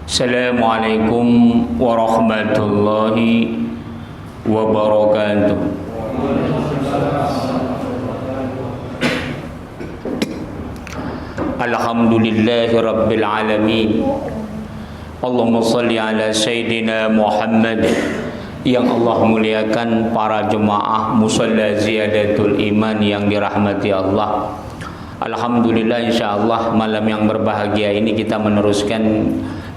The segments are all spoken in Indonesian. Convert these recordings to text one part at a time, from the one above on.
Assalamualaikum warahmatullahi wabarakatuh. Alhamdulillahi rabbil alamin. Allahumma salli ala Sayyidina Muhammad. Yang Allah muliakan para jemaah musalla ziyadatul iman yang dirahmati Allah. Alhamdulillah, insyaallah malam yang berbahagia ini kita meneruskan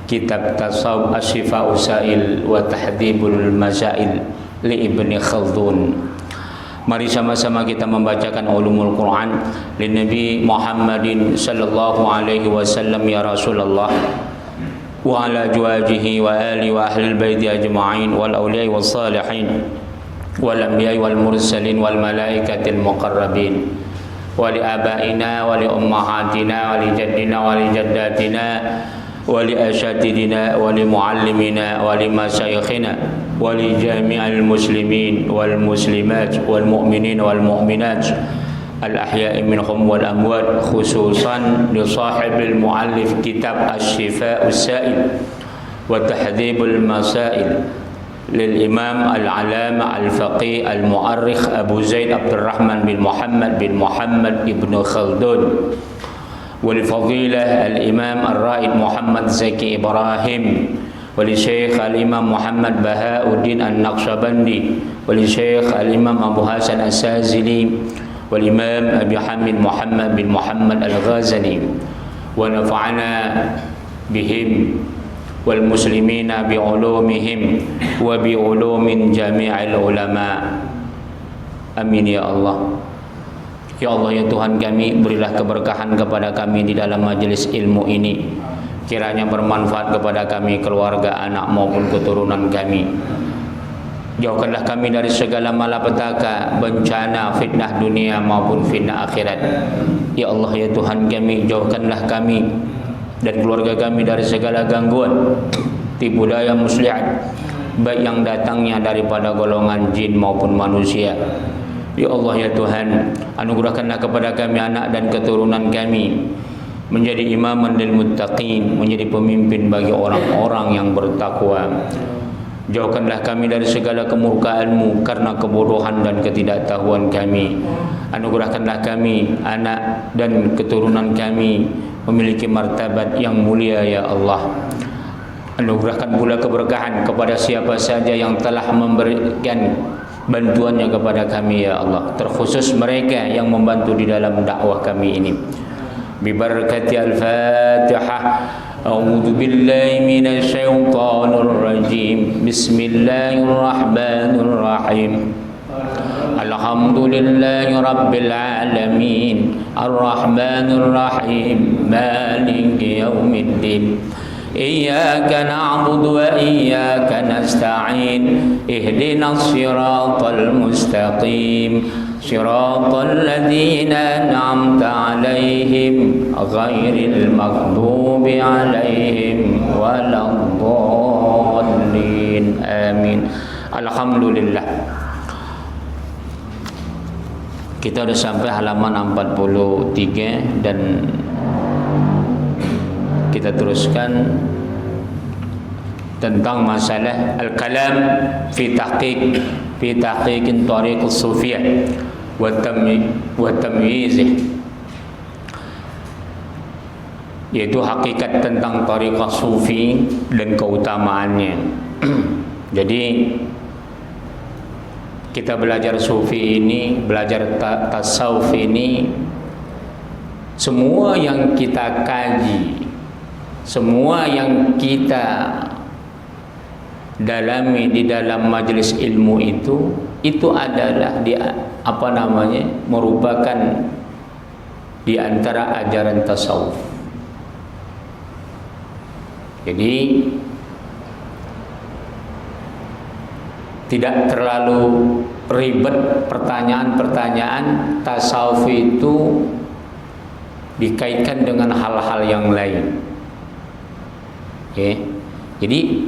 kitab Tasawuf Asy-Syifa'u Sa'il wa Tahdhibul Masail li Ibnu Khaldun. Mari sama-sama kita membacakan ulumul Quran li Nabi Muhammadin sallallahu alaihi wasallam ya Rasulullah wa ala azwajihi wa ali wa ahli baiti ajma'in wal awliya was salihin wal anbiya wal mursalin wal malaikatil muqarrabin wa li abaina wa li ummahatina wa li jaddina wa li jaddatina wa li asyatidina wa li muallimina wa li masyayikhina wa li jami'il muslimin wal muslimat wal mu'minin wal mu'minat al-ahya'i minhum wal amwat, khususan li sahibil muallif kitab Asy-Syifa'u Sa'il wa Tahdhibul Masail lil Imam al-Alama al-Faqih al-Mu'arrikh Abu Zaid Abdurrahman bin Muhammad ibn Khaldun wa li Fadilah al-Imam ar-Raid Muhammad Zaki Ibrahim wa li Syekh al-Imam Muhammad Bahauddin An-Naqsyabandi wa li Syekh al-Imam Abu Hasan As-Sazili والإمام أبي حامد محمد بن محمد الغازالي ونفعنا بهم والمسلمين بعلومهم وبعلوم جميع العلماء amin ya Allah. Ya Allah ya Tuhan kami, berilah keberkahan kepada kami di dalam majelis ilmu ini, kiranya bermanfaat kepada kami, keluarga, anak maupun keturunan kami. Jauhkanlah kami dari segala malapetaka, bencana, fitnah dunia maupun fitnah akhirat. Ya Allah ya Tuhan kami, jauhkanlah kami dan keluarga kami dari segala gangguan, tipu daya muslihat, baik yang datangnya daripada golongan jin maupun manusia. Ya Allah ya Tuhan, anugerahkanlah kepada kami anak dan keturunan kami menjadi imaman lil muttaqin, menjadi pemimpin bagi orang-orang yang bertakwa. Jauhkanlah kami dari segala kemurkaan-Mu karena kebodohan dan ketidaktahuan kami. Anugerahkanlah kami, anak dan keturunan kami memiliki martabat yang mulia ya Allah. Anugerahkan pula keberkahan kepada siapa saja yang telah memberikan bantuannya kepada kami ya Allah, terkhusus mereka yang membantu di dalam dakwah kami ini. Bi barakati al-Fatihah. A'udzu billahi minasy syaithanir rajim. Bismillahirrahmanirrahim. Alhamdulillahi rabbil alamin. Arrahmanir rahim. Maliki yaumiddin. Iyyaka na'budu wa iyyaka nasta'in. Ihdinas siratal mustaqim. Siratal ladzina an'amta 'alaihim ghairil maghdubi 'alaihim waladdallin. Amin. Alhamdulillah. Kita sudah sampai halaman 43 dan kita teruskan tentang masalah al-kalam fi tahqiqin tariq as-sufiyah wa tamyizih, yaitu hakikat tentang tariqah sufi dan keutamaannya. Jadi kita belajar sufi ini, belajar tasawuf ini, semua yang kita kaji, semua yang kita dalami di dalam majelis ilmu itu adalah merupakan di antara ajaran tasawuf. Jadi tidak terlalu ribet pertanyaan-pertanyaan tasawuf itu dikaitkan dengan hal-hal yang lain. Jadi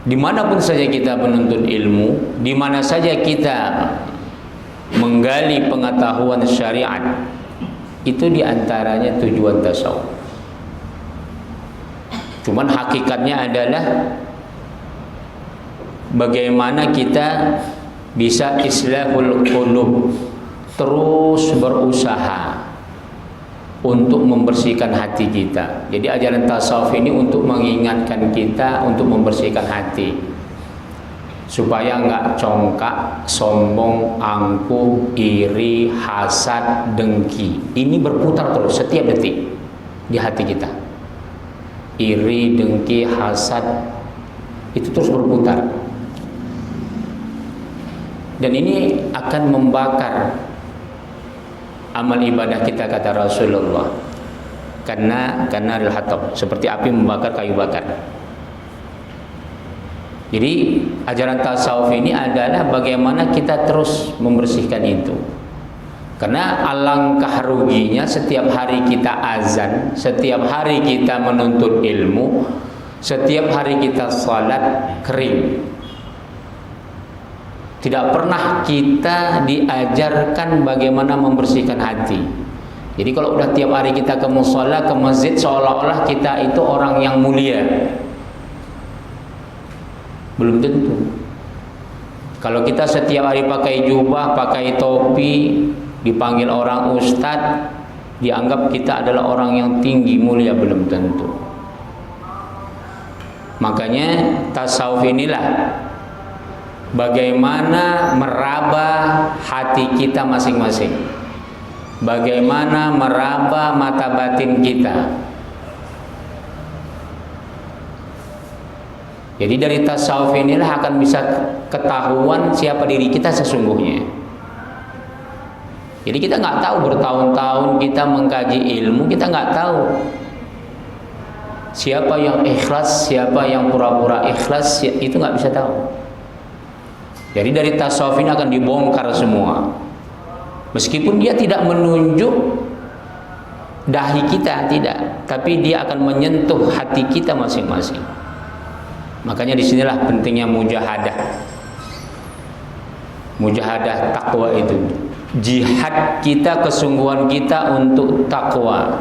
dimanapun saja kita menuntut ilmu, di mana saja kita menggali pengetahuan syariat, itu diantaranya tujuan tasawuf. Cuman hakikatnya adalah bagaimana kita bisa islahul qulub, terus berusaha untuk membersihkan hati kita. Jadi ajaran tasawuf ini untuk mengingatkan kita untuk membersihkan hati, supaya nggak congkak, sombong, angkuh, iri, hasad, dengki. Ini berputar terus setiap detik di hati kita. Iri, dengki, hasad itu terus berputar. Dan ini akan membakar amal ibadah kita, kata Rasulullah. Karena al-hatab, seperti api membakar kayu bakar. Jadi ajaran tasawuf ini adalah bagaimana kita terus membersihkan itu. Karena alangkah ruginya setiap hari kita azan, setiap hari kita menuntut ilmu, setiap hari kita salat kering. Tidak pernah kita diajarkan bagaimana membersihkan hati. Jadi kalau udah tiap hari kita ke mushola, ke masjid, seolah-olah kita itu orang yang mulia. Belum tentu. Kalau kita setiap hari pakai jubah, pakai topi, dipanggil orang ustadz, dianggap kita adalah orang yang tinggi, mulia, belum tentu. Makanya tasawuf inilah bagaimana meraba hati kita masing-masing, bagaimana meraba mata batin kita. Jadi dari tasawuf inilah akan bisa ketahuan siapa diri kita sesungguhnya. Jadi kita nggak tahu, bertahun-tahun kita mengkaji ilmu, kita nggak tahu siapa yang ikhlas, siapa yang pura-pura ikhlas, itu nggak bisa tahu. Jadi dari tasawuf ini akan dibongkar semua. Meskipun dia tidak menunjuk dahi kita, tidak, tapi dia akan menyentuh hati kita masing-masing. Makanya disinilah pentingnya mujahadah. Mujahadah takwa itu, jihad kita, kesungguhan kita untuk takwa,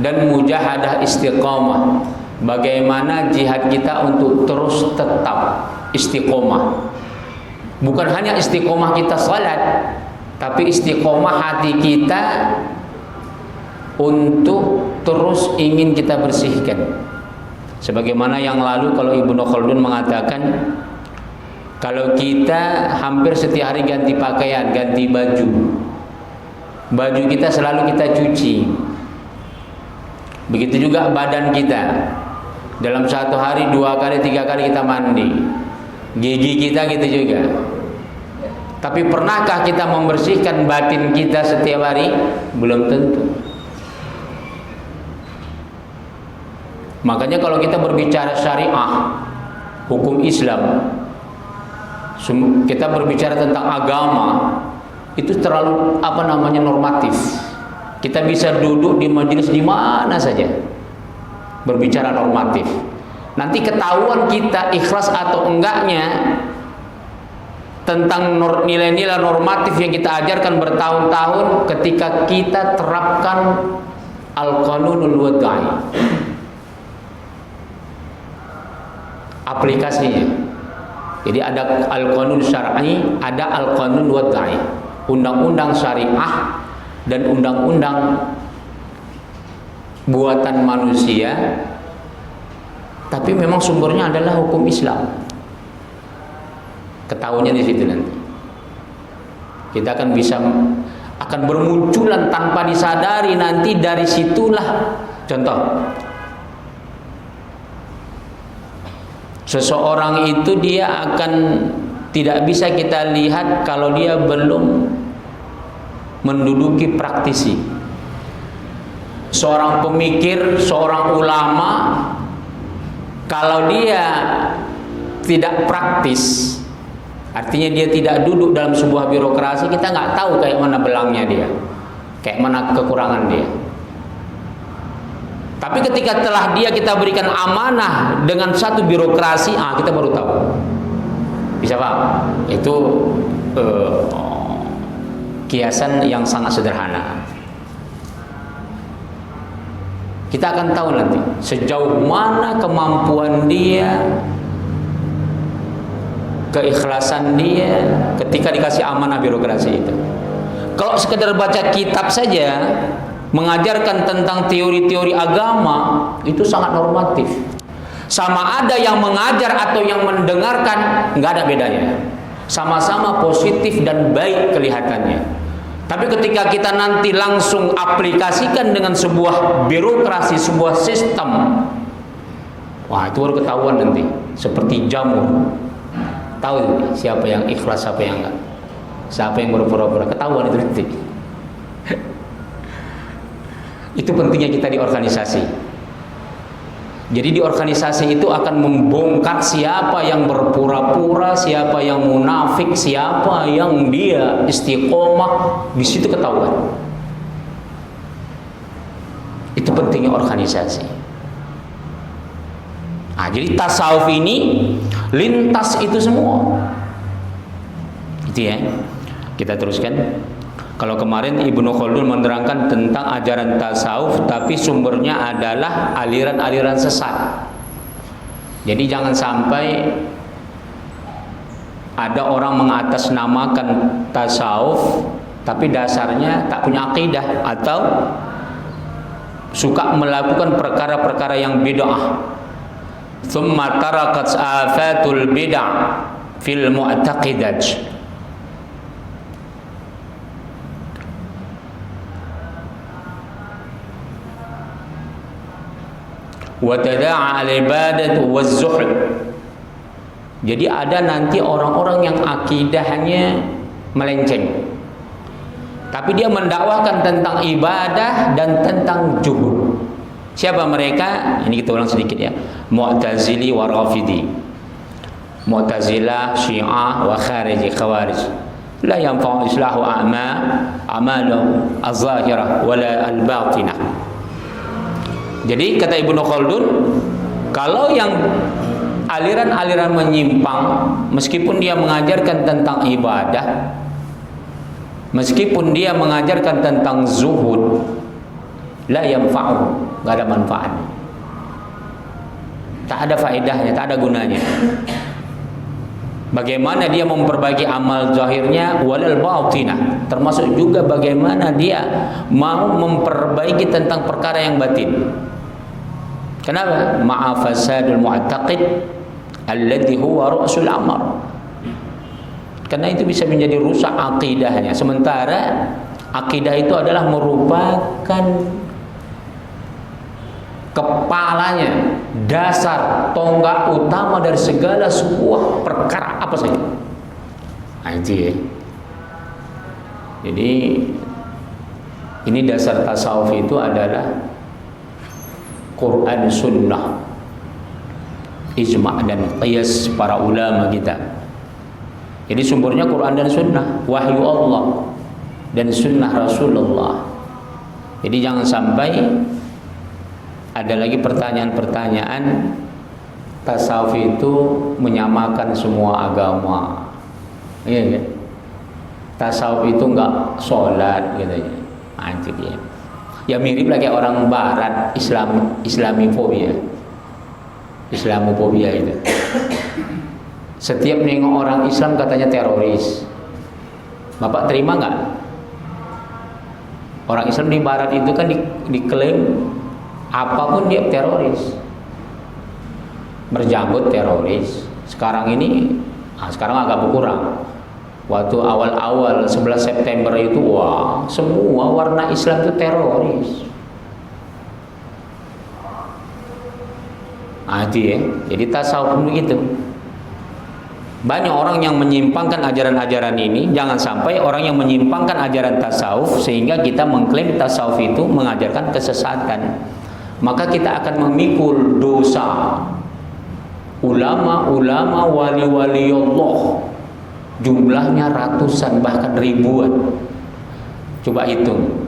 dan mujahadah istiqomah, bagaimana jihad kita untuk terus tetap istiqomah. Bukan hanya istiqomah kita salat, tapi istiqomah hati kita untuk terus ingin kita bersihkan. Sebagaimana yang lalu kalau Ibnu Khaldun mengatakan, kalau kita hampir setiap hari ganti pakaian, ganti baju, baju kita selalu kita cuci. Begitu juga badan kita, dalam satu hari 2 kali 3 kali kita mandi. Gigi kita gitu juga. Tapi pernahkah kita membersihkan batin kita setiap hari? Belum tentu. Makanya kalau kita berbicara syariah, hukum Islam, kita berbicara tentang agama, itu terlalu normatif. Kita bisa duduk di majelis di mana saja berbicara normatif. Nanti ketahuan kita ikhlas atau enggaknya tentang nilai-nilai normatif yang kita ajarkan bertahun-tahun ketika kita terapkan al-qanunul wad'i, aplikasinya. Jadi ada al-qanun syar'i, ada al-qanun wad'i, undang-undang syariah dan undang-undang buatan manusia, tapi memang sumbernya adalah hukum Islam. Ketahuannya di situ nanti. Kita akan bermunculan tanpa disadari nanti dari situlah. Contoh, seseorang itu dia akan tidak bisa kita lihat kalau dia belum menduduki praktisi. Seorang pemikir, seorang ulama, kalau dia tidak praktis, artinya dia tidak duduk dalam sebuah birokrasi, kita nggak tahu kayak mana belangnya dia, kayak mana kekurangan dia. Tapi ketika telah kita berikan amanah dengan satu birokrasi, kita baru tahu. Bisa paham? Itu kiasan yang sangat sederhana. Kita akan tahu nanti sejauh mana kemampuan dia, keikhlasan dia ketika dikasih amanah birokrasi itu. Kalau sekedar baca kitab saja mengajarkan tentang teori-teori agama, itu sangat normatif. Sama ada yang mengajar atau yang mendengarkan, nggak ada bedanya. Sama-sama positif dan baik kelihatannya. Tapi ketika kita nanti langsung aplikasikan dengan sebuah birokrasi, sebuah sistem, wah itu baru ketahuan nanti. Seperti jamur. Tahu siapa yang ikhlas, siapa yang enggak, siapa yang berpura-pura, ketahuan itu nanti. Itu pentingnya kita di organisasi. Jadi di organisasi itu akan membongkar siapa yang berpura-pura, siapa yang munafik, siapa yang dia istiqomah, di situ ketahuan. Itu pentingnya organisasi. Nah, jadi tasawuf ini lintas itu semua. Itu ya. Kita teruskan. Kalau kemarin Ibnu Khaldun menerangkan tentang ajaran tasawuf, tapi sumbernya adalah aliran-aliran sesat. Jadi jangan sampai ada orang mengatasnamakan tasawuf, tapi dasarnya tak punya akidah atau suka melakukan perkara-perkara yang bid'ah. Thumma tarakat afatul bid'ah fil mu'taqidat. Wa tada'a al-ibadah waz-zuhd. Jadi ada nanti orang-orang yang akidahnya melenceng, tapi dia mendakwahkan tentang ibadah dan tentang zuhud. Siapa mereka? Ini kita ulang sedikit ya. Mu'tazili wa Rafidi. Mu'tazilah, Syiah wa Khariji, Khawarij. La yanfa'u islahu a'malu az-zahirah wala al-batinah. Jadi kata Ibnu Khaldun, kalau yang aliran-aliran menyimpang, meskipun dia mengajarkan tentang ibadah, meskipun dia mengajarkan tentang zuhud, la yanfa'u, nggak ada manfaat, tak ada faedahnya, tak ada gunanya. Bagaimana dia memperbaiki amal zahirnya, walal batinah, termasuk juga bagaimana dia mau memperbaiki tentang perkara yang batin. Kenapa? Ma'a fasadul mu'taqid alladhi huwa ra'sul amr. Karena itu bisa menjadi rusak akidahnya. Sementara akidah itu adalah merupakan kepalanya, dasar, tonggak utama dari segala sebuah perkara apa saja. Nah, itu ya. Jadi ini dasar tasawuf itu adalah Quran Sunnah, ijma' dan qiyas para ulama kita. Jadi sumbernya Quran dan Sunnah, wahyu Allah dan Sunnah Rasulullah. Jadi jangan sampai ada lagi pertanyaan-pertanyaan tasawuf itu menyamakan semua agama. Iya kan? Tasawuf itu enggak sholat gitu ya. Nah, itu dia. Ya mirip lagi orang barat, Islamofobia itu. Setiap nengok orang Islam katanya teroris. Bapak terima nggak? Orang Islam di barat itu kan diklaim apapun dia teroris, berjanggut teroris. Sekarang ini, sekarang agak berkurang. Waktu awal-awal 11 September itu, wah, semua warna Islam itu teroris. Itu ya. Jadi tasawuf begitu. Banyak orang yang menyimpangkan ajaran-ajaran ini. Jangan sampai orang yang menyimpangkan ajaran tasawuf sehingga kita mengklaim tasawuf itu mengajarkan kesesatan. Maka kita akan memikul dosa ulama-ulama wali-wali Allah, jumlahnya ratusan bahkan ribuan. Coba hitung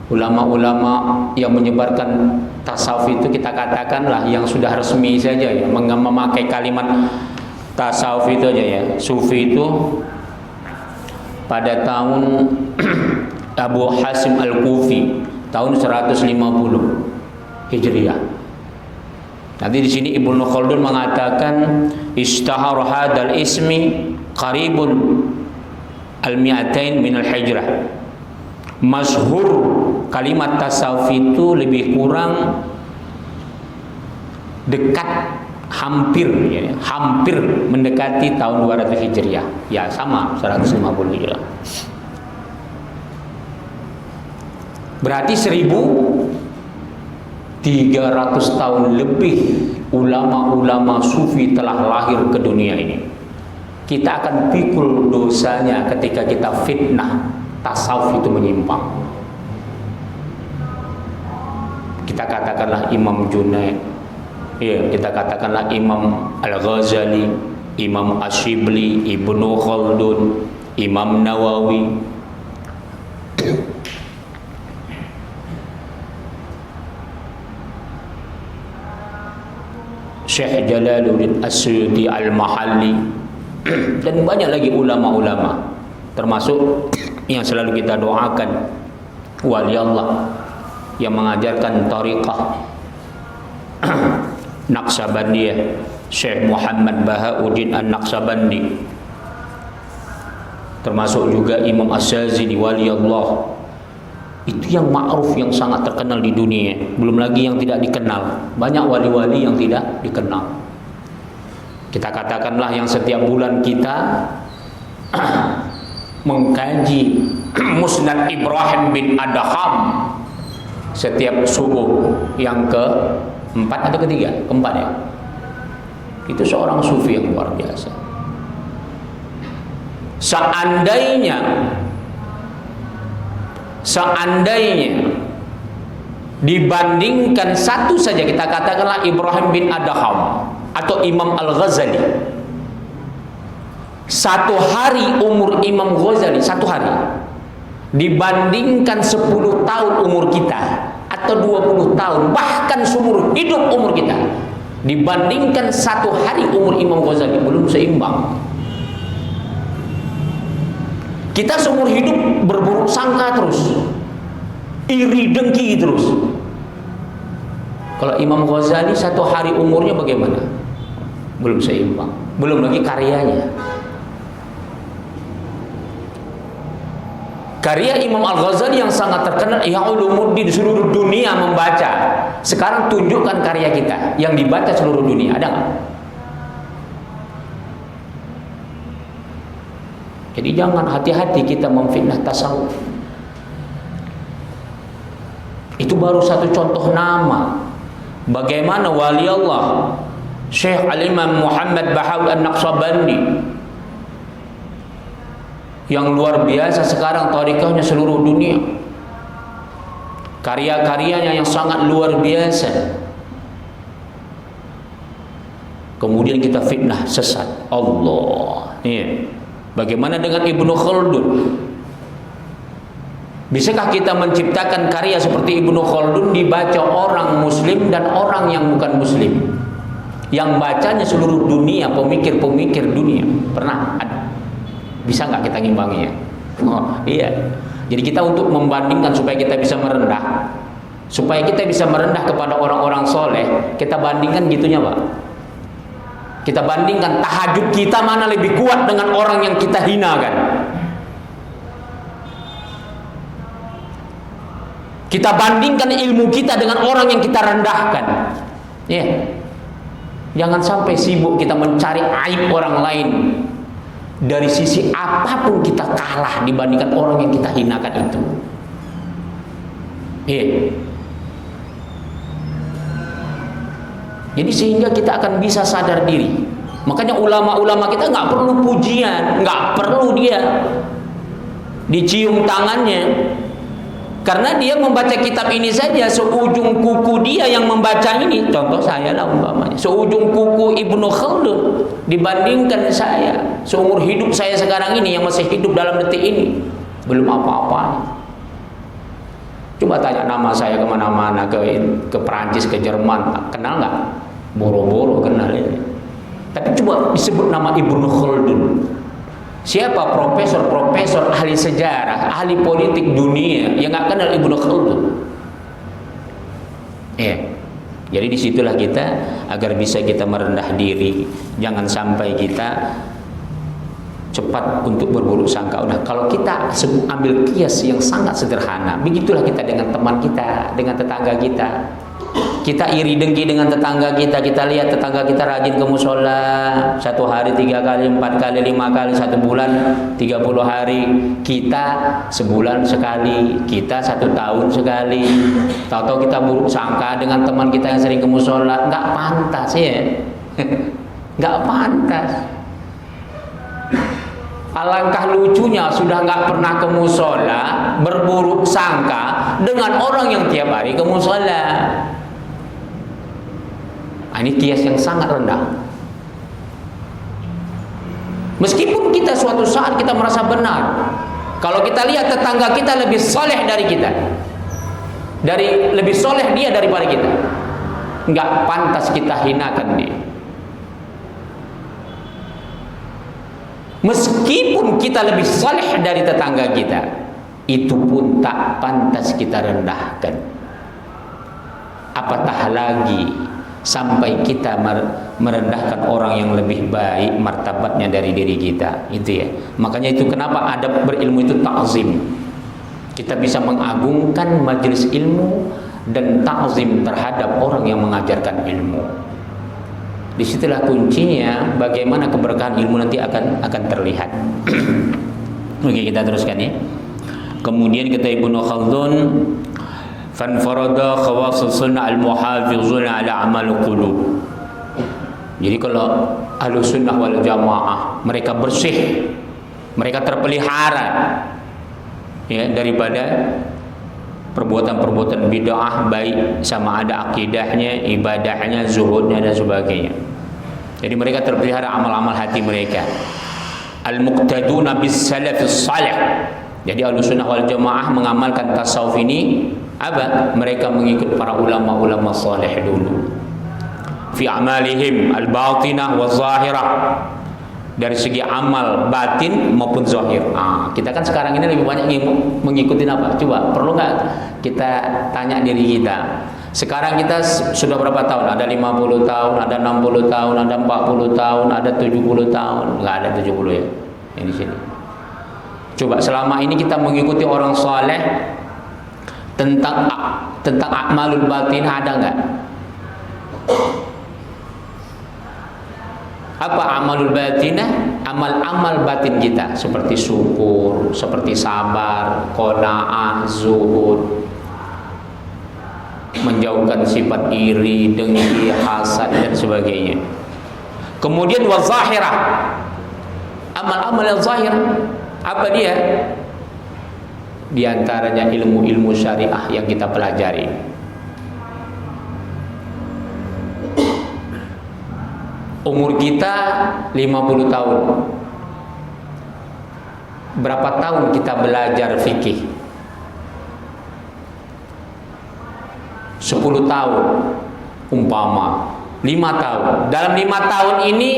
ulama-ulama yang menyebarkan tasawuf itu, kita katakanlah yang sudah resmi saja ya, memakai kalimat tasawuf itu aja ya. Sufi itu pada tahun Abu Hasim Al-Kufi tahun 150 Hijriah. Nanti di sini Ibnu Khaldun mengatakan istahara hadzal ismi qaribun al-mi'atain min al-hijrah. Masyhur kalimat tasawuf itu lebih kurang dekat, hampir mendekati tahun 200 Hijriah. Ya sama 150 Hijriah. Berarti 1300 tahun lebih ulama-ulama sufi telah lahir ke dunia ini. Kita akan pikul dosanya ketika kita fitnah tasawuf itu menyimpang. Kita katakanlah Imam Junaid, ya, kita katakanlah Imam Al-Ghazali, Imam Asyibli, Ibnu Khaldun, Imam Nawawi. Syekh Jalaluddin As-Suyuti Al-Mahalli dan banyak lagi ulama-ulama, termasuk yang selalu kita doakan wali Allah yang mengajarkan tariqah Naqsabandiyah, Syekh Muhammad Bahauddin An-Naqsabandi, termasuk juga Imam As-Sazili wali Allah. Itu yang ma'ruf, yang sangat terkenal di dunia. Belum lagi yang tidak dikenal. Banyak wali-wali yang tidak dikenal. Kita katakanlah yang setiap bulan kita mengkaji Musnad Ibrahim bin Adham setiap subuh, yang keempat atau ketiga? Keempat ya. Itu seorang sufi yang luar biasa. Seandainya dibandingkan satu saja, kita katakanlah Ibrahim bin Adham atau Imam Al-Ghazali, satu hari umur Imam Ghazali, satu hari dibandingkan 10 tahun umur kita atau 20 tahun, bahkan seumur hidup umur kita, dibandingkan satu hari umur Imam Ghazali, belum seimbang. Kita seumur hidup berburuk sangka terus, iri dengki terus. Kalau Imam Ghazali satu hari umurnya bagaimana? Belum seimbang. Belum lagi karyanya. Karya Imam Al-Ghazali yang sangat terkenal, ya ulumuddin, seluruh dunia membaca. Sekarang tunjukkan karya kita yang dibaca seluruh dunia, ada nggak? Jadi jangan, hati-hati kita memfitnah tasawuf. Itu baru satu contoh nama bagaimana wali Allah Syekh Al-Imam Muhammad Bahauddin An-Naqsabandi yang luar biasa sekarang tariqahnya seluruh dunia. Karya-karyanya yang sangat luar biasa. Kemudian kita fitnah sesat. Allah. Iya. Bagaimana dengan Ibnu Khaldun? Bisakah kita menciptakan karya seperti Ibnu Khaldun dibaca orang muslim dan orang yang bukan muslim, yang bacanya seluruh dunia, pemikir-pemikir dunia? Pernah ada? Bisa nggak kita ngimbanginya? Oh, iya. Jadi kita untuk membandingkan supaya kita bisa merendah, supaya kita bisa merendah kepada orang-orang soleh, kita bandingkan gitunya, Pak. Kita bandingkan tahajud kita mana lebih kuat dengan orang yang kita hinakan. Kita bandingkan ilmu kita dengan orang yang kita rendahkan. Ya. Jangan sampai sibuk kita mencari aib orang lain. Dari sisi apapun kita kalah dibandingkan orang yang kita hinakan itu. Ya. Jadi sehingga kita akan bisa sadar diri. Makanya ulama-ulama kita nggak perlu pujian, nggak perlu dia dicium tangannya, karena dia membaca kitab ini saja, seujung kuku dia yang membaca ini. Contoh saya lah umpamanya, seujung kuku Ibnu Khaldun dibandingkan saya, seumur hidup saya sekarang ini yang masih hidup dalam detik ini, belum apa-apa. Coba tanya nama saya kemana-mana, ke Perancis, ke Jerman, kenal nggak? Boro-boro kenal ini. Tapi coba disebut nama Ibnu Khaldun. Siapa profesor-profesor ahli sejarah, ahli politik dunia yang nggak kenal Ibnu Khaldun? Jadi disitulah kita agar bisa kita merendah diri, jangan sampai kita cepat untuk berburuk sangka. Udah, kalau kita ambil kias yang sangat sederhana, begitulah kita dengan teman kita, dengan tetangga kita. Kita iri dengki dengan tetangga kita. Kita lihat tetangga kita rajin ke musola, 1 hari 3 kali, 4 kali, 5 kali, 1 bulan 30 hari. Kita sebulan sekali, kita 1 tahun sekali. Tahu-tahu kita buruk sangka dengan teman kita yang sering ke musola. Nggak pantas ya. Nggak pantas. Alangkah lucunya sudah nggak pernah ke musola, berburuk sangka dengan orang yang tiap hari ke musola. Nah, ini kias yang sangat rendah. Meskipun kita suatu saat kita merasa benar, kalau kita lihat tetangga kita lebih soleh dari kita, lebih soleh dia daripada kita, nggak pantas kita hinakan dia. Meskipun kita lebih saleh dari tetangga kita, itu pun tak pantas kita rendahkan. Apatah lagi sampai kita merendahkan orang yang lebih baik martabatnya dari diri kita, itu ya. Makanya itu kenapa adab berilmu itu ta'zim. Kita bisa mengagungkan majelis ilmu dan ta'zim terhadap orang yang mengajarkan ilmu. Disitulah kuncinya bagaimana keberkahan ilmu nanti akan terlihat. Oke, kita teruskan ya. Kemudian kata Ibnu Khaldun, fanfarada khawasus sunnah al-muhafizuna ala amal qulub. Jadi kalau ahlu sunnah wal jamaah, mereka bersih, mereka terpelihara ya daripada perbuatan-perbuatan bid'ah, baik sama ada akidahnya, ibadahnya, zuhudnya dan sebagainya. Jadi mereka terpelihara amal-amal hati mereka. Al-muqtaduna bis salafis salih. Jadi Ahlussunnah wal Jamaah mengamalkan tasawuf ini apa? Mereka mengikut para ulama-ulama saleh dulu. Fi amalihim al-batinah wa zahirah. Dari segi amal batin maupun zahir. Kita kan sekarang ini lebih banyak mengikuti apa? Coba, perlu nggak kita tanya diri kita? Sekarang kita sudah berapa tahun? Ada 50 tahun, ada 60 tahun, ada 40 tahun, ada 70 tahun. Nggak ada 70 ya. Yang di sini. Coba selama ini kita mengikuti orang saleh tentang amalul batin ada nggak? Apa amalul batinah? Amal-amal batin kita seperti syukur, seperti sabar, qanaah, zuhud, menjauhkan sifat iri, dengki, hasad dan sebagainya. Kemudian wa zahirah. Amal-amal yang zahir apa dia? Di antaranya ilmu-ilmu syariah yang kita pelajari. Umur kita 50 tahun. Berapa tahun kita belajar fikih? 10 tahun umpama, 5 tahun. Dalam 5 tahun ini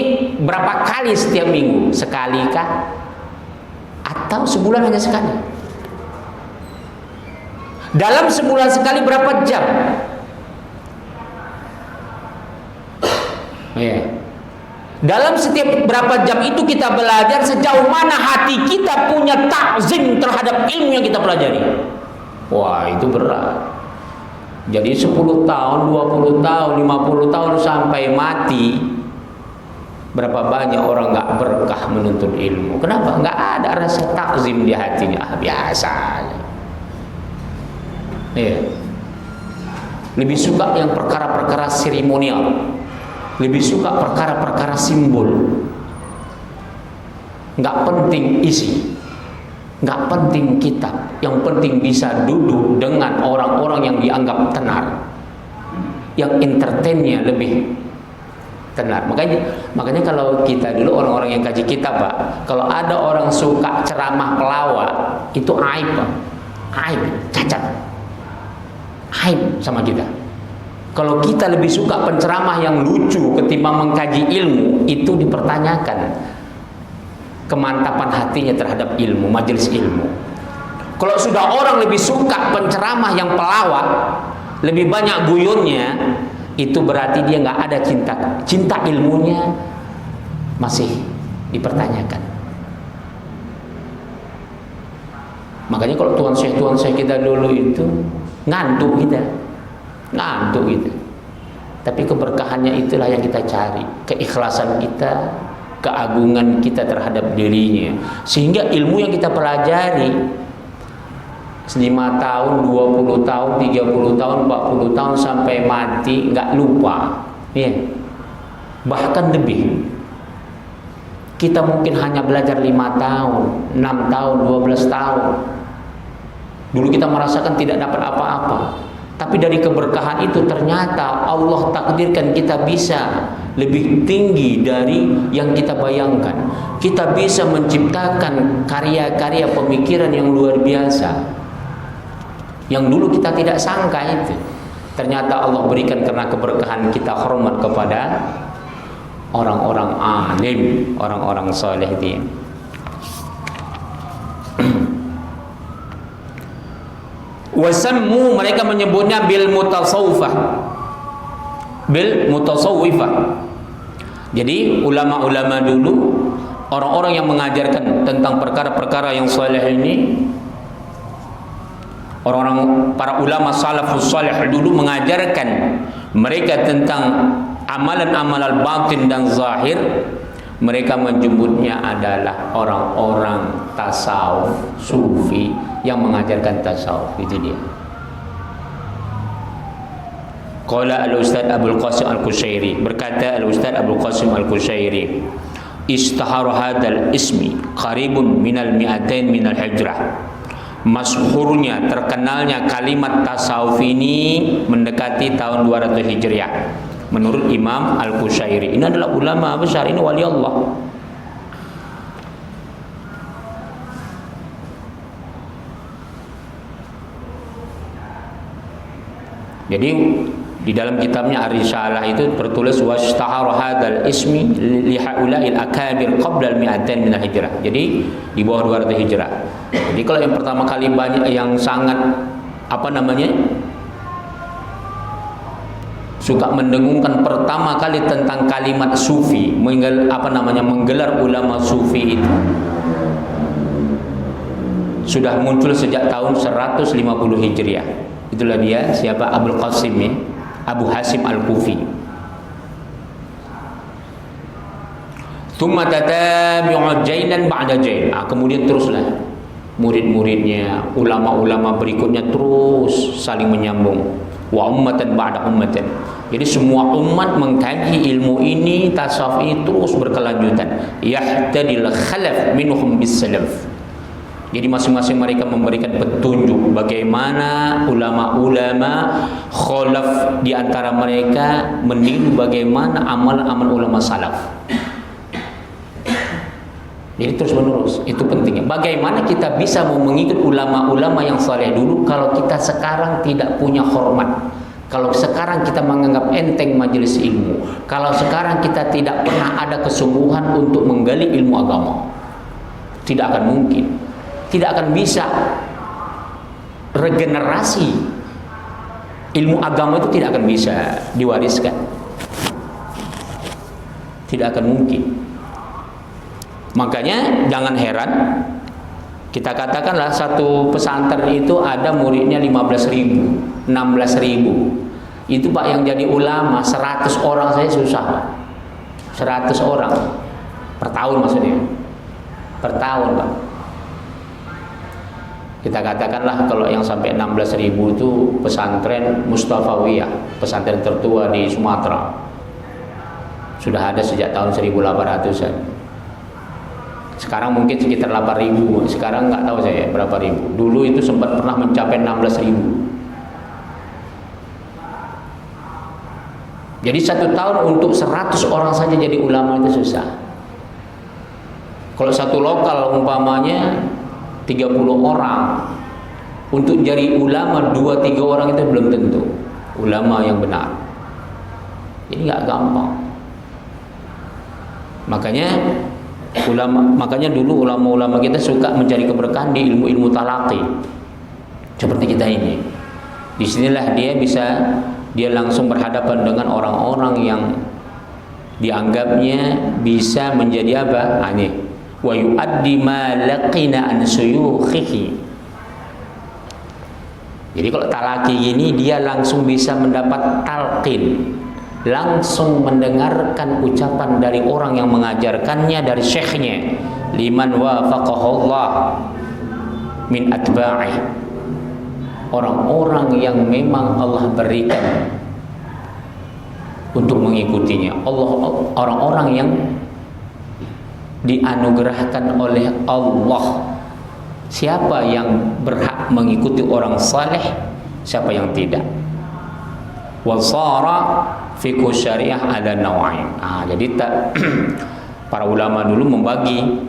berapa kali setiap minggu? Sekali kah? Atau sebulan hanya sekali? Dalam sebulan sekali berapa jam? Ya. Dalam setiap berapa jam itu kita belajar, sejauh mana hati kita punya ta'zim terhadap ilmu yang kita pelajari. Wah, itu berat. Jadi 10 tahun, 20 tahun, 50 tahun sampai mati, berapa banyak orang nggak berkah menuntut ilmu. Kenapa? Nggak ada rasa ta'zim di hatinya. Biasa aja. Iya. Lebih suka yang perkara-perkara seremonial. Lebih suka perkara-perkara simbol. Nggak penting isi, nggak penting kitab. Yang penting bisa duduk dengan orang-orang yang dianggap tenar, yang entertainnya lebih tenar. Makanya kalau kita dulu orang-orang yang kaji kitab, Pak, kalau ada orang suka ceramah pelawak, itu aib, Pak. Aib, cacat, aib sama kita. Kalau kita lebih suka penceramah yang lucu ketimbang mengkaji ilmu, itu dipertanyakan kemantapan hatinya terhadap ilmu, majelis ilmu. Kalau sudah orang lebih suka penceramah yang pelawak, lebih banyak guyonnya, itu berarti dia nggak ada cinta ilmunya masih dipertanyakan. Makanya kalau tuan syekh kita dulu itu ngantuk kita. Tapi keberkahannya itulah yang kita cari, keikhlasan kita, keagungan kita terhadap dirinya, sehingga ilmu yang kita pelajari 5 tahun, 20 tahun, 30 tahun, 40 tahun sampai mati nggak lupa, ya. Bahkan lebih. Kita mungkin hanya belajar 5 tahun, 6 tahun, 12 tahun. Dulu kita merasakan tidak dapat apa-apa. Tapi dari keberkahan itu ternyata Allah takdirkan kita bisa lebih tinggi dari yang kita bayangkan. Kita bisa menciptakan karya-karya pemikiran yang luar biasa, yang dulu kita tidak sangka itu. Ternyata Allah berikan karena keberkahan kita hormat kepada orang-orang alim, orang-orang saleh dia. Wasammu, mereka menyebutnya bil mutasawwifah. Jadi ulama-ulama dulu, orang-orang yang mengajarkan tentang perkara-perkara yang saleh ini, orang-orang para ulama salafus salih dulu mengajarkan mereka tentang amalan-amalan batin dan zahir. Mereka menyebutnya adalah orang-orang tasawuf, sufi yang mengajarkan tasawuf. Itu dia. Qala al-Ustaz Abdul Qasim Al-Qushairi, berkata al-Ustaz Abdul Qasim Al-Qushairi, istahara hadal ismi qaribun minal mi'atain minal hijrah. Masyhurnya, terkenalnya kalimat tasawuf ini mendekati tahun 200 Hijriah. Menurut Imam Al-Qushairi, ini adalah ulama besar, ini wali Allah. Jadi di dalam kitabnya Ar-Risalah itu tertulis washtahara hadzal ismi li haula'il akabir qabla al-mi'atain min al-hijrah. Jadi di bawah 200 Hijrah. Jadi kalau yang pertama kali banyak yang sangat suka mendengungkan pertama kali tentang kalimat sufi, menggelar ulama sufi itu sudah muncul sejak tahun 150 Hijriah. Itulah dia, siapa? Abul Qasim, ya? Abu Hasim Al-Kufi. Tsumma tatabi'u jailan ba'da jail. Kemudian teruslah murid-muridnya, ulama-ulama berikutnya terus saling menyambung. Wa ummatan ba'da ummatin. Jadi semua umat mengkaji ilmu ini, tasawuf ini terus berkelanjutan. Yahtadil khalaf minhum bis salaf. Jadi masing-masing mereka memberikan petunjuk bagaimana ulama-ulama khalaf di antara mereka meniru bagaimana amal-amal ulama salaf. Jadi terus menerus, itu pentingnya. Bagaimana kita bisa mau mengikut ulama-ulama yang saleh dulu kalau kita sekarang tidak punya hormat, kalau sekarang kita menganggap enteng majelis ilmu, kalau sekarang kita tidak pernah ada kesungguhan untuk menggali ilmu agama, tidak akan mungkin. Tidak akan bisa regenerasi ilmu agama itu, tidak akan bisa diwariskan, tidak akan mungkin. Makanya jangan heran kita katakanlah satu pesantren itu ada muridnya 15.000, 16.000. Itu Pak yang jadi ulama 100 orang saya susah Pak. 100 orang per tahun maksudnya. Per tahun Pak. Kita katakanlah kalau yang sampai 16.000 itu pesantren Mustafawiyah, pesantren tertua di Sumatera. Sudah ada sejak tahun 1800-an. Sekarang mungkin sekitar 8.000. Sekarang nggak tahu saya berapa ribu. Dulu itu sempat pernah mencapai 16.000. Jadi satu tahun untuk 100 orang saja jadi ulama itu susah. Kalau satu lokal umpamanya 30 orang, untuk jadi ulama 2-3 orang itu belum tentu ulama yang benar. Jadi nggak gampang. Makanya dulu ulama-ulama kita suka mencari keberkahan di ilmu-ilmu talaqi seperti kita ini. Disinilah dia bisa dia langsung berhadapan dengan orang-orang yang dianggapnya bisa menjadi apa? Ini wa yu'addi ma laqina an suyukhihi. Jadi kalau talaki gini dia langsung bisa mendapat talqin, langsung mendengarkan ucapan dari orang yang mengajarkannya dari syekhnya, liman wafaqahullah min atba'i, orang-orang yang memang Allah berikan untuk mengikutinya. Orang-orang yang dianugerahkan oleh Allah. Siapa yang berhak mengikuti orang saleh, siapa yang tidak. Wasara fiqh syariah ada nawain. Jadi para ulama dulu membagi,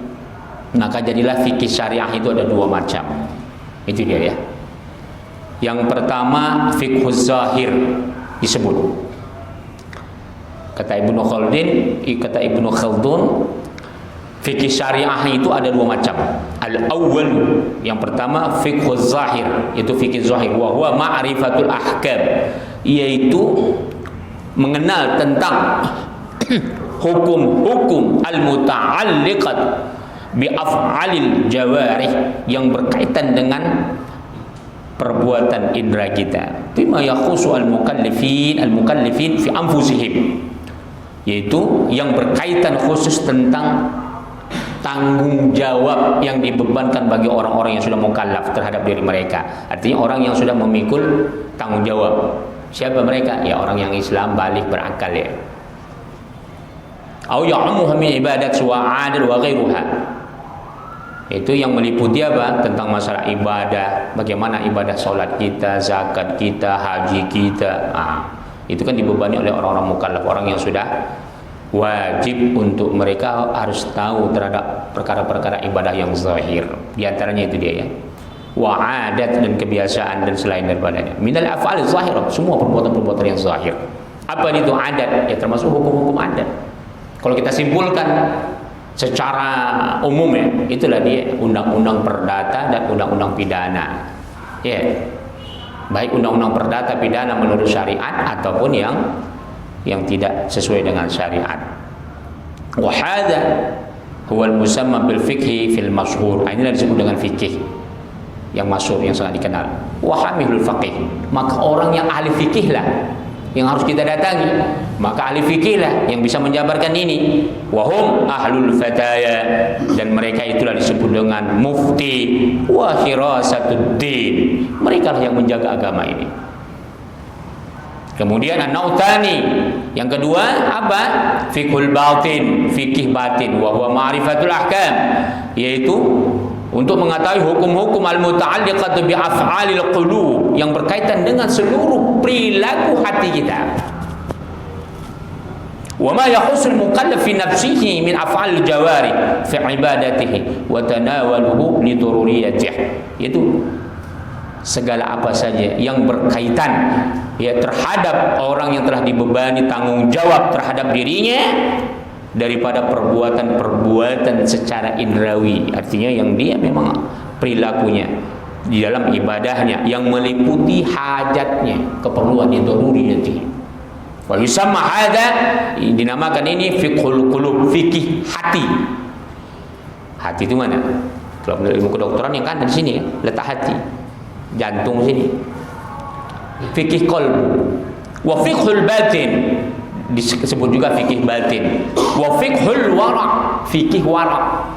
maka jadilah fikih syariah itu ada dua macam. Itu dia ya. Yang pertama fiqh zahir disebut. Kata Ibnu Khaldun, fikih syariah itu ada dua macam. Al-awwal, yang pertama fiqh zahir, itu fikih zahir, wa huwa ma'rifatul ahkam, yaitu mengenal tentang hukum-hukum al-muta'alliqat bi af'alil jawarih, yang berkaitan dengan perbuatan indera kita. Bima yakhusu al-mukallifin fi anfusihim, yaitu yang berkaitan khusus tentang tanggung jawab yang dibebankan bagi orang-orang yang sudah mukallaf terhadap diri mereka. Artinya orang yang sudah memikul tanggung jawab. Siapa mereka? Ya orang yang Islam, balik, berakal ya. Au ya'muha min ibadat wa 'adat wa ghairuha. Itu yang meliputi apa? Tentang masalah ibadah, bagaimana ibadah salat kita, zakat kita, haji kita. Itu kan dibebani oleh orang-orang mukallaf, orang yang sudah wajib untuk mereka harus tahu terhadap perkara-perkara ibadah yang zahir. Di antaranya itu dia ya. Wa adat, dan kebiasaan dan selain daripadanya. Minal af'al zahir, semua perbuatan-perbuatan yang zahir. Apa itu adat? Ya termasuk hukum-hukum adat. Kalau kita simpulkan secara umum ya, itulah dia undang-undang perdata dan undang-undang pidana. Ya. Baik undang-undang perdata pidana menurut syariat ataupun yang tidak sesuai dengan syariat. Wa hadza huwa al-musamma bil fiqhi fil mashhur. Ini disebut dengan fikih yang masyhur, yang sangat dikenal. Wa hamilul faqih, maka orang yang ahli fikih lah yang harus kita datangi. Maka ahli fikih lah yang bisa menjabarkan ini. Wa hum ahlul fataya, dan mereka itulah disebut dengan mufti wa hirasatuddin. Mereka lah yang menjaga agama ini. Kemudian an-nautani, yang kedua apa? Fiqhul batin, fikih batin, wa huwa ma'rifatul ahkam, yaitu untuk mengetahui hukum-hukum al-muta'alliqat bi af'alil qulub, yang berkaitan dengan seluruh perilaku hati kita. Wa ma yakhussul mukallaf fi nafsihi min af'alil jawari fi ibadatihi wa tanawaluhu li daruriyatihi, yaitu segala apa saja yang berkaitan ya terhadap orang yang telah dibebani tanggung jawab terhadap dirinya daripada perbuatan-perbuatan secara indrawi, artinya yang dia memang perilakunya di dalam ibadahnya yang meliputi hajatnya, keperluan itu daruriyati. Wa yusamma hadza, dinamakan ini fiqhul qulub, fikih hati. Hati itu mana? Kalau menurut ilmu kedokteran yang kan di sini ya, letak hati, jantung sini. Fikih qalbu. Wa fiqhul batin, disebut juga fikih batin. Wa fiqhul wara', fikih wara'.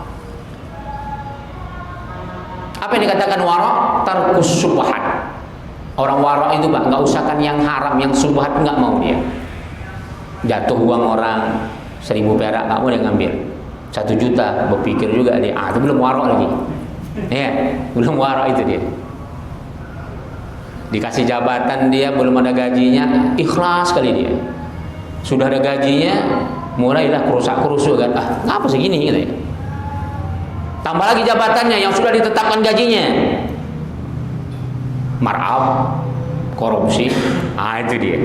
Apa yang dikatakan wara'? Tarkus subhat. Orang wara' itu Pak, enggak usahkan yang haram, yang subhat enggak mau dia. Jatuh uang orang 1.000 perak enggak mau dia ngambil. 1 juta berpikir juga dia, itu belum wara' lagi. Ya, belum wara' itu dia. Dikasih jabatan dia belum ada gajinya, ikhlas kali dia. Sudah ada gajinya, mulailah kerusak-kerusuk kan. Ngapa segini gitu ya. Tambah lagi jabatannya yang sudah ditetapkan gajinya. Mar'ab, korupsi. Itu dia.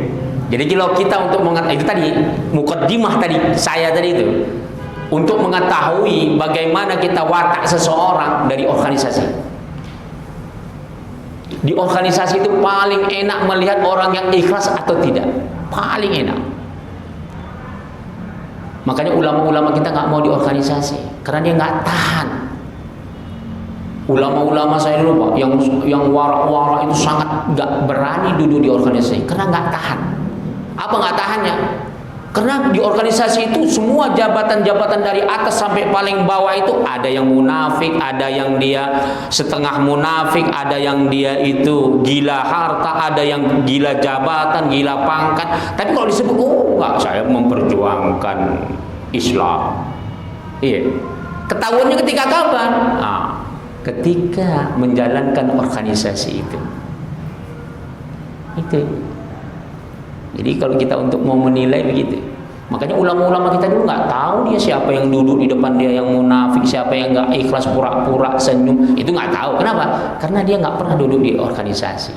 Jadi kalau kita untuk mengetahui, itu tadi mukaddimah tadi saya tadi itu, untuk mengetahui bagaimana kita watak seseorang dari organisasi. Di organisasi itu paling enak melihat orang yang ikhlas atau tidak. Paling enak. Makanya ulama-ulama kita nggak mau di organisasi karena dia nggak tahan. Ulama-ulama saya dulu Pak, yang wara-wara itu sangat nggak berani duduk di organisasi karena nggak tahan. Apa nggak tahannya? Karena di organisasi itu semua jabatan-jabatan dari atas sampai paling bawah itu ada yang munafik, ada yang dia setengah munafik, ada yang dia itu gila harta, ada yang gila jabatan, gila pangkat. Tapi kalau disebut, oh enggak, saya memperjuangkan Islam. Iya. Ketahuannya ketika kapan? Nah, ketika menjalankan organisasi itu. Itu. Jadi kalau kita untuk mau menilai begitu. Makanya ulama-ulama kita dulu nggak tahu dia siapa yang duduk di depan dia yang munafik, siapa yang nggak ikhlas pura-pura senyum, itu nggak tahu. Kenapa? Karena dia nggak pernah duduk di organisasi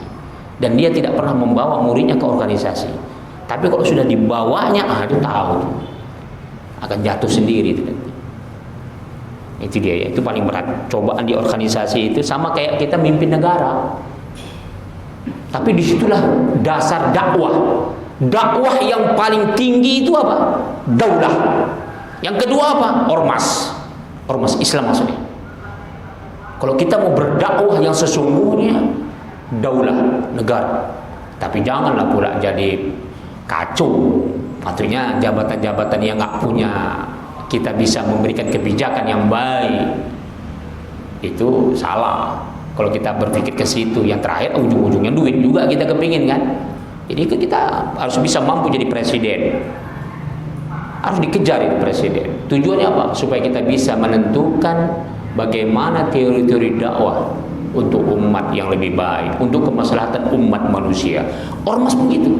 dan dia tidak pernah membawa muridnya ke organisasi. Tapi kalau sudah dibawanya, itu tahu akan jatuh sendiri itu. Itu dia ya, itu paling berat. Cobaan di organisasi itu sama kayak kita mimpin negara. Tapi disitulah dasar dakwah. Dakwah yang paling tinggi itu apa? Daulah. Yang kedua apa? Ormas. Ormas Islam maksudnya. Kalau kita mau berdakwah yang sesungguhnya, daulah negara. Tapi janganlah pula jadi kacau. Artinya jabatan-jabatan yang nggak punya kita bisa memberikan kebijakan yang baik. Itu salah. Kalau kita berpikir ke situ, yang terakhir ujung-ujungnya duit juga kita kepingin kan. Jadi kita harus bisa mampu jadi presiden. Harus dikejar itu presiden. Tujuannya apa? Supaya kita bisa menentukan bagaimana teori-teori dakwah untuk umat yang lebih baik, untuk kemaslahatan umat manusia. Ormas begitu.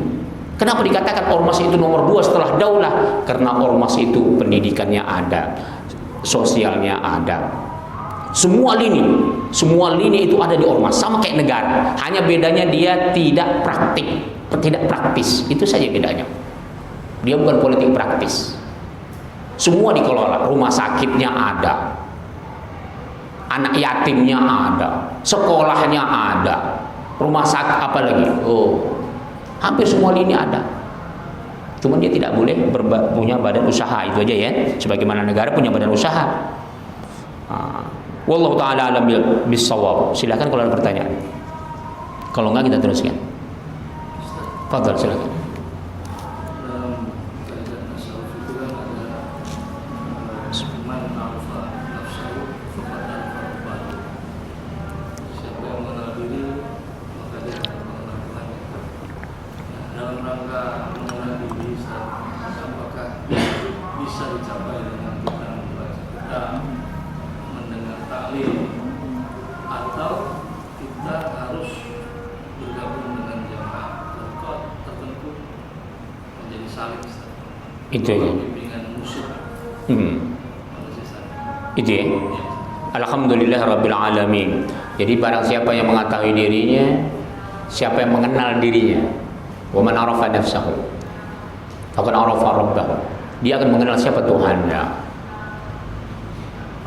Kenapa dikatakan ormas itu nomor 2 setelah daulah? Karena ormas itu pendidikannya ada, sosialnya ada. Semua lini itu ada di ormas, sama kayak negara. Hanya bedanya dia tidak praktis. Itu saja bedanya. Dia bukan politik praktis. Semua dikelola, rumah sakitnya ada, anak yatimnya ada, sekolahnya ada, rumah sakit apa lagi? Hampir semua lini ada. Cuma dia tidak boleh punya badan usaha, itu aja ya. Sebagaimana negara punya badan usaha. Wallahu ta'ala alam bis-shawab. Silakan kalau ada pertanyaan. Kalau enggak kita teruskan. Fadhal, silakan. Itu ya. Itu ya. Alhamdulillah Rabbil Alamin. Jadi barang siapa yang mengetahui dirinya, siapa yang mengenal dirinya, wa man arafa nafsahu faqad arafa rabbahu, dia akan mengenal siapa Tuhannya.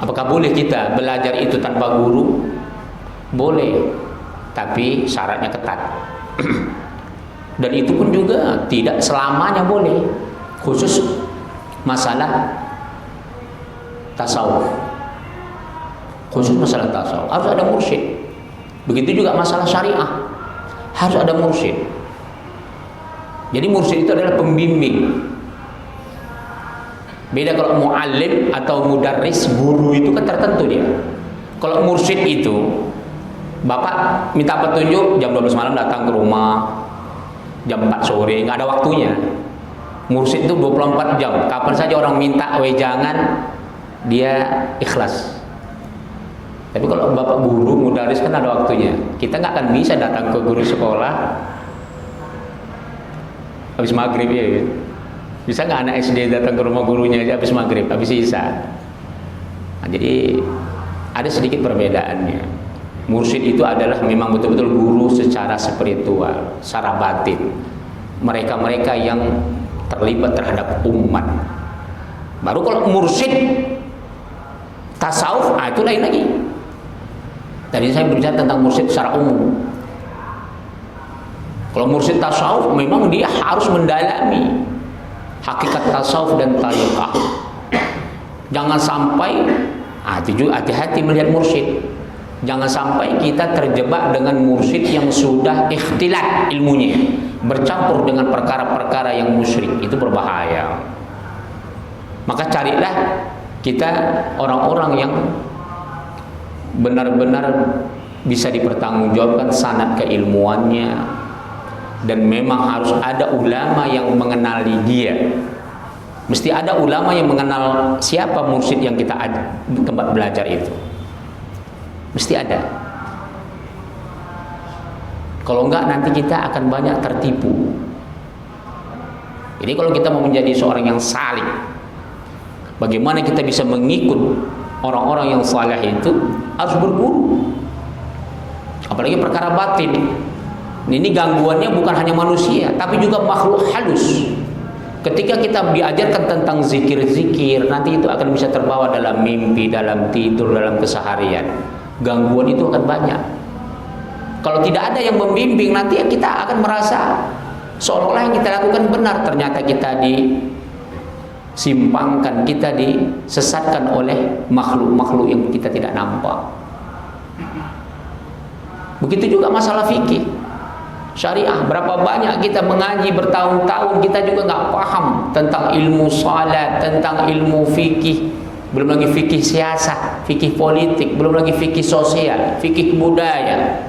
Apakah boleh kita belajar itu tanpa guru? Boleh, tapi syaratnya ketat. Dan itu pun juga tidak selamanya boleh. Khusus masalah tasawuf. Khusus masalah tasawuf harus ada mursyid. Begitu juga masalah syariah, harus ada mursyid. Jadi mursyid itu adalah pembimbing. Beda kalau muallim atau mudarris, guru itu kan tertentu dia. Kalau mursyid itu, bapak minta petunjuk jam 12 malam datang ke rumah, jam 4 sore, nggak ada waktunya. Mursyid itu 24 jam. Kapan saja orang minta wejangan, dia ikhlas. Tapi kalau bapak guru, mudaris kan ada waktunya. Kita nggak akan bisa datang ke guru sekolah habis maghrib ya. Bisa nggak anak SD datang ke rumah gurunya aja habis maghrib, habis isya? Nah, jadi ada sedikit perbedaannya. Mursyid itu adalah memang betul-betul guru secara spiritual, secara batin. Mereka-mereka yang terlibat terhadap umat. Baru kalau mursyid tasawuf, itu lain lagi. Tadi saya berbicara tentang mursyid secara umum. Kalau mursyid tasawuf memang dia harus mendalami hakikat tasawuf dan tariqah. Jangan sampai hati-hati melihat mursyid. Jangan sampai kita terjebak dengan mursyid yang sudah ikhtilat ilmunya, bercampur dengan perkara-perkara yang musyrik. Itu berbahaya. Maka carilah kita orang-orang yang benar-benar bisa dipertanggungjawabkan sanad keilmuannya, dan memang harus ada ulama yang mengenali dia. Mesti ada ulama yang mengenal siapa mursyid yang kita ada di tempat belajar itu. Mesti ada. Kalau enggak nanti kita akan banyak tertipu. Jadi kalau kita mau menjadi seorang yang salih, bagaimana kita bisa mengikut orang-orang yang saleh itu, harus berguru. Apalagi perkara batin. Ini gangguannya bukan hanya manusia, tapi juga makhluk halus. Ketika kita diajarkan tentang zikir-zikir, nanti itu akan bisa terbawa dalam mimpi, dalam tidur, dalam keseharian. Gangguan itu akan banyak. Kalau tidak ada yang membimbing, nanti kita akan merasa seolah-olah yang kita lakukan benar, ternyata kita disimpangkan, kita disesatkan oleh makhluk-makhluk yang kita tidak nampak. Begitu juga masalah fikih syariah. Berapa banyak kita mengaji bertahun-tahun, kita juga nggak paham tentang ilmu salat, tentang ilmu fikih, belum lagi fikih siasat, fikih politik, belum lagi fikih sosial, fikih budaya.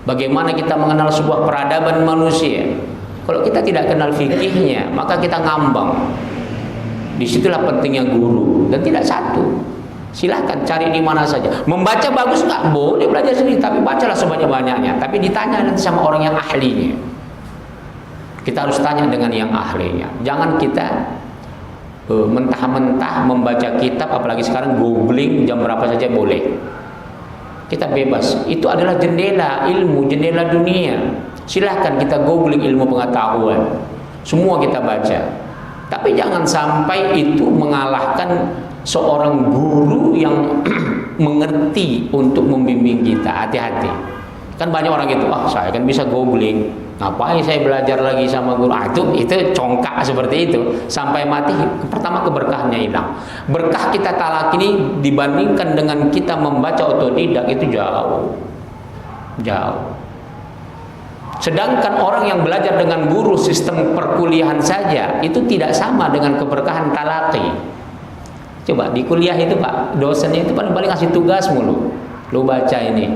Bagaimana kita mengenal sebuah peradaban manusia? Kalau kita tidak kenal fikihnya, maka kita ngambang. Disitulah pentingnya guru, dan tidak satu. Silahkan cari di mana saja. Membaca bagus nggak? Boleh belajar sendiri, tapi bacalah sebanyak-banyaknya. Tapi ditanya nanti sama orang yang ahlinya. Kita harus tanya dengan yang ahlinya. Jangan kita mentah-mentah membaca kitab, apalagi sekarang googling jam berapa saja boleh. Kita bebas. Itu adalah jendela ilmu, jendela dunia. Silahkan kita googling ilmu pengetahuan. Semua kita baca. Tapi jangan sampai itu mengalahkan seorang guru yang mengerti untuk membimbing kita. Hati-hati. Kan banyak orang gitu, saya kan bisa googling, ngapain saya belajar lagi sama guru? Itu congkak seperti itu. Sampai mati, pertama keberkahannya hilang. Berkah kita talak ini dibandingkan dengan kita membaca otodidak itu jauh. Sedangkan orang yang belajar dengan guru sistem perkuliahan saja, itu tidak sama dengan keberkahan talaki. Coba di kuliah itu Pak, dosennya itu paling-paling kasih tugas mulu. Lu baca ini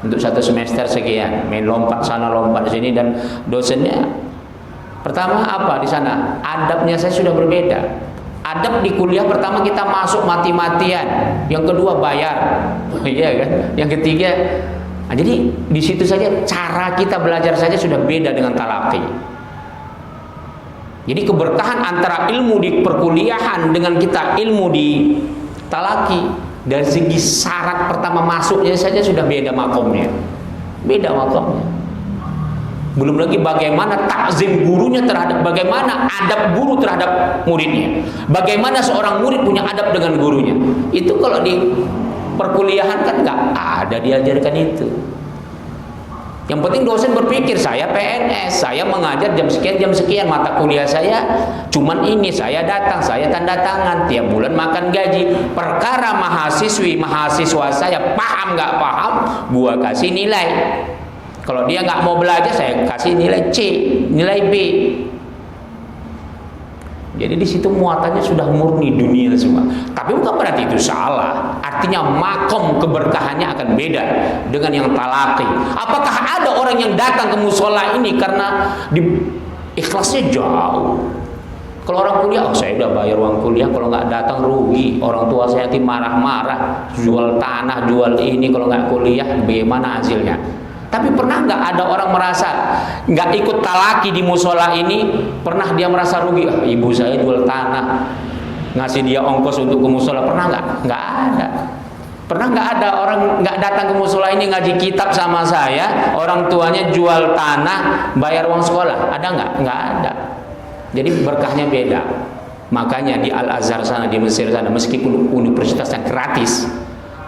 untuk satu semester sekian, main lompat sana lompat sini, dan dosennya pertama apa di sana? Adabnya saya sudah berbeda. Adab di kuliah pertama kita masuk mati-matian, yang kedua bayar. Iya kan? Yang ketiga, jadi di situ saja cara kita belajar saja sudah beda dengan talaki. Jadi keberkahan antara ilmu di perkuliahan dengan kita ilmu di talaki, dari segi syarat pertama masuknya saja sudah beda makomnya. Belum lagi bagaimana takzim gurunya terhadap, bagaimana adab guru terhadap muridnya, bagaimana seorang murid punya adab dengan gurunya. Itu kalau di perkuliahan kan nggak ada diajarkan itu. Yang penting dosen berpikir, saya PNS, saya mengajar jam sekian, mata kuliah saya cuman ini, saya datang, saya tanda tangan, tiap bulan makan gaji. Perkara mahasiswa saya paham nggak paham, gua kasih nilai. Kalau dia nggak mau belajar, saya kasih nilai C, nilai B. Jadi di situ muatannya sudah murni dunia semua. Tapi bukan berarti itu salah. Artinya makom keberkahannya akan beda dengan yang talaki. Apakah ada orang yang datang ke musola ini karena ikhlasnya jauh? Kalau orang kuliah, saya udah bayar uang kuliah, kalau nggak datang rugi. Orang tua saya nanti marah-marah, jual tanah, jual ini, kalau nggak kuliah, bagaimana hasilnya? Tapi pernah nggak ada orang merasa nggak ikut talaki di musola ini, pernah dia merasa rugi? Ibu saya jual tanah, ngasih dia ongkos untuk ke musola, pernah nggak? Nggak ada. Pernah nggak ada orang nggak datang ke musola ini ngaji kitab sama saya, orang tuanya jual tanah, bayar uang sekolah? Ada nggak? Nggak ada. Jadi berkahnya beda. Makanya di Al-Azhar sana, di Mesir sana, meskipun universitasnya gratis,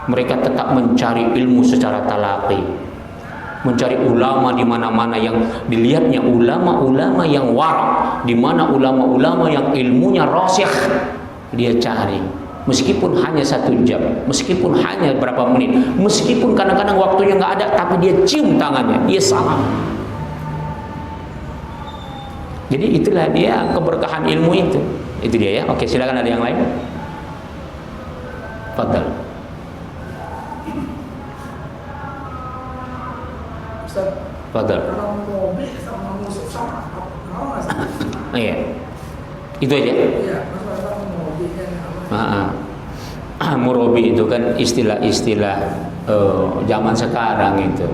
mereka tetap mencari ilmu secara talaki. mencari ulama di mana-mana yang dilihatnya ulama-ulama yang wara, di mana ulama-ulama yang ilmunya rasikh dia cari. Meskipun hanya 1 jam, meskipun hanya berapa menit, meskipun kadang-kadang waktunya nggak ada, tapi dia cium tangannya, dia salam. Jadi itulah dia keberkahan ilmu itu. Itu dia ya. Oke, silakan ada yang lain. Fadal. Fadal. Iya. Itu aja. Murabi itu kan istilah-istilah zaman sekarang itu.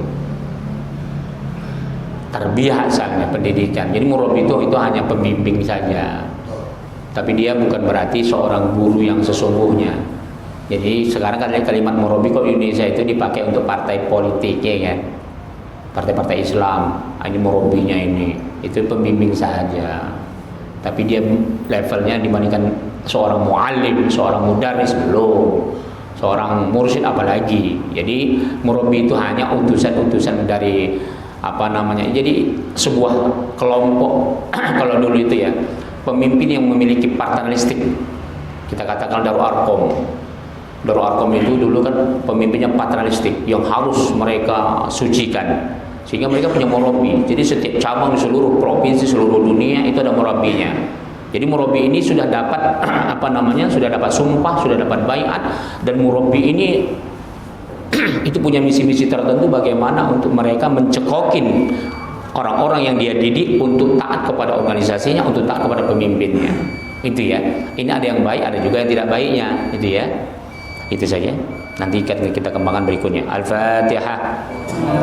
Tarbiyah asalnya pendidikan. Jadi murabi itu hanya pembimbing saja. Tapi dia bukan berarti seorang guru yang sesungguhnya. Jadi sekarang kan kalimat murabi kok di Indonesia itu dipakai untuk partai politik ya kan. Partai-partai Islam, ini murabinya ini. Itu pembimbing saja. Tapi dia levelnya dibandingkan seorang muallim, seorang mudarris belum. Seorang mursyid apalagi. Jadi murabi itu hanya utusan-utusan dari apa namanya, jadi sebuah kelompok kalau dulu itu ya, pemimpin yang memiliki paternalistik, kita katakan Darul Arqam itu dulu kan pemimpinnya paternalistik yang harus mereka sucikan, sehingga mereka punya murabi. Jadi setiap cabang di seluruh provinsi, seluruh dunia itu ada murabinya. Jadi murabi ini sudah dapat apa namanya, sudah dapat sumpah, sudah dapat baiat, dan murabi ini itu punya misi-misi tertentu bagaimana untuk mereka mencekokin orang-orang yang dia didik untuk taat kepada organisasinya, untuk taat kepada pemimpinnya. Itu ya. Ini ada yang baik, ada juga yang tidak baiknya. Itu ya. Itu saja. Nanti kita kembangkan berikutnya. Al-Fatihah.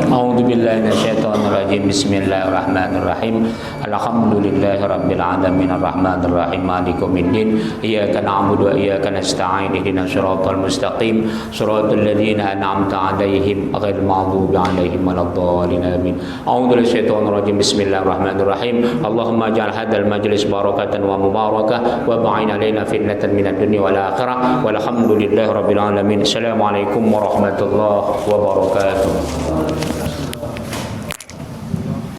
A'udzubillahi minasyaitonirrajim. Bismillahirrahmanirrahim. Alhamdulillahirabbil alamin arrahmanir rahim maliki yaumiddin. Iyyaka na'budu wa iyyaka nasta'in. Ihdinas siratal mustaqim. Shiratal ladzina an'amta 'alaihim ghairil maghdubi 'alaihim waladdallin. Amin. A'udzubillahi minasyaitonirrajim. Bismillahirrahmanirrahim. Allahumma ij'al hadzal majlis barakatan wa mubarakah wa ba'in 'alaina fitnatan minad dunya wal akhirah. Walhamdulillahirabbil alamin. Assalamualaikum warahmatullahi wabarakatuh.